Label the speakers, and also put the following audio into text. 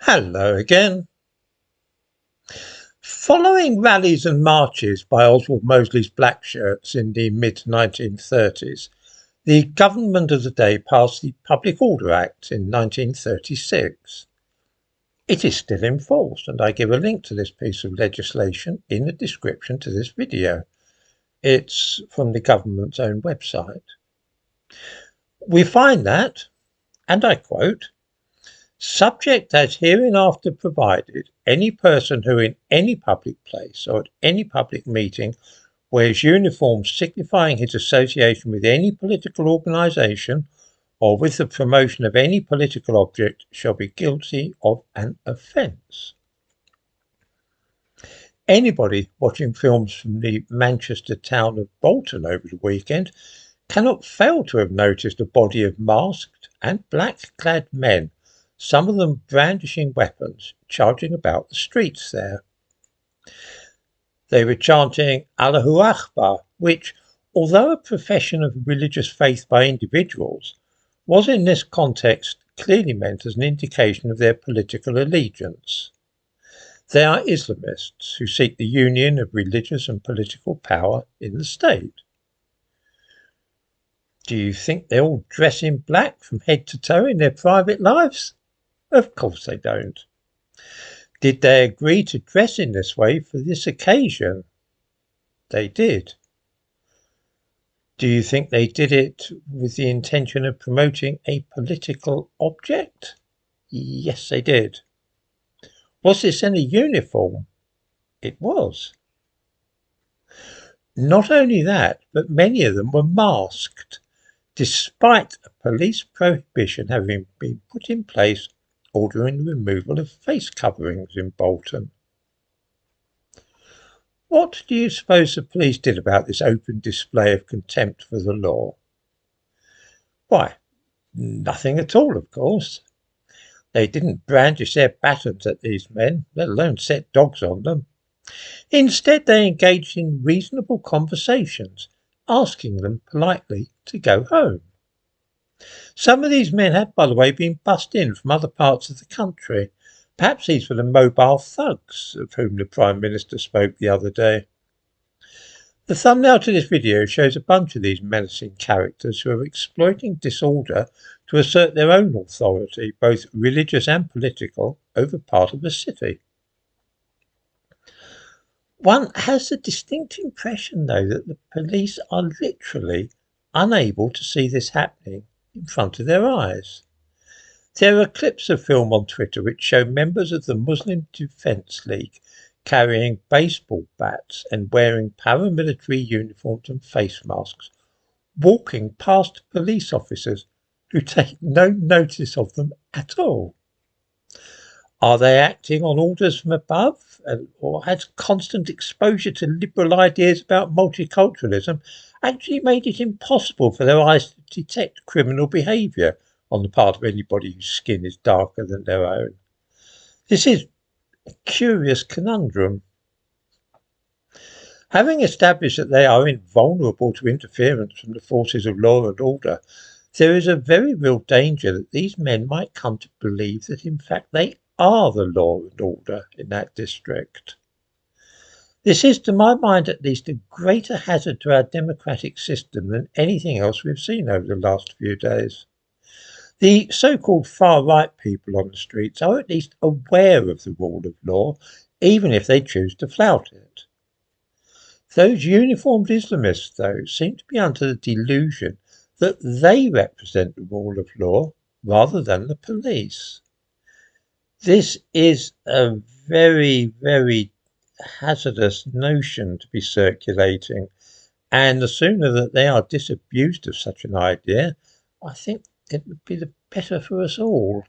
Speaker 1: Hello again. Following rallies and marches by Oswald Mosley's Black Shirts in the mid-1930s, the government of the day passed the Public Order Act in 1936. It is still in force, and I give a link to this piece of legislation in the description to this video. It's from the government's own website. We find that, and I quote, "Subject as hereinafter provided, any person who in any public place or at any public meeting wears uniform signifying his association with any political organisation or with the promotion of any political object shall be guilty of an offence." Anybody watching films from the Manchester town of Bolton over the weekend cannot fail to have noticed a body of masked and black-clad men, some of them brandishing weapons, charging about the streets there. They were chanting Allahu Akbar, which, although a profession of religious faith by individuals, was in this context clearly meant as an indication of their political allegiance. They are Islamists who seek the union of religious and political power in the state. Do you think they all dress in black from head to toe in their private lives? Of course they don't. Did they agree to dress in this way for this occasion? They did. Do you think they did it with the intention of promoting a political object? Yes, they did. Was this in a uniform? It was. Not only that, but many of them were masked, despite a police prohibition having been put in place ordering the removal of face coverings in Bolton. What do you suppose the police did about this open display of contempt for the law? Why, nothing at all, of course. They didn't brandish their batons at these men, let alone set dogs on them. Instead, they engaged in reasonable conversations, asking them politely to go home. Some of these men had, by the way, been bussed in from other parts of the country. Perhaps these were the mobile thugs of whom the Prime Minister spoke the other day. The thumbnail to this video shows a bunch of these menacing characters who are exploiting disorder to assert their own authority, both religious and political, over part of the city. One has the distinct impression, though, that the police are literally unable to see this happening in front of their eyes. There are clips of film on Twitter which show members of the Muslim Defence League carrying baseball bats and wearing paramilitary uniforms and face masks, walking past police officers who take no notice of them at all. Are they acting on orders from above, or has constant exposure to liberal ideas about multiculturalism actually made it impossible for their eyes to detect criminal behaviour on the part of anybody whose skin is darker than their own? This is a curious conundrum. Having established that they are invulnerable to interference from the forces of law and order, there is a very real danger that these men might come to believe that in fact they are the law and order in that district. This is, to my mind at least, a greater hazard to our democratic system than anything else we've seen over the last few days. The so-called far-right people on the streets are at least aware of the rule of law, even if they choose to flout it. Those uniformed Islamists, though, seem to be under the delusion that they represent the rule of law rather than the police. This is a very, very hazardous notion to be circulating, and the sooner that they are disabused of such an idea, I think it would be the better for us all.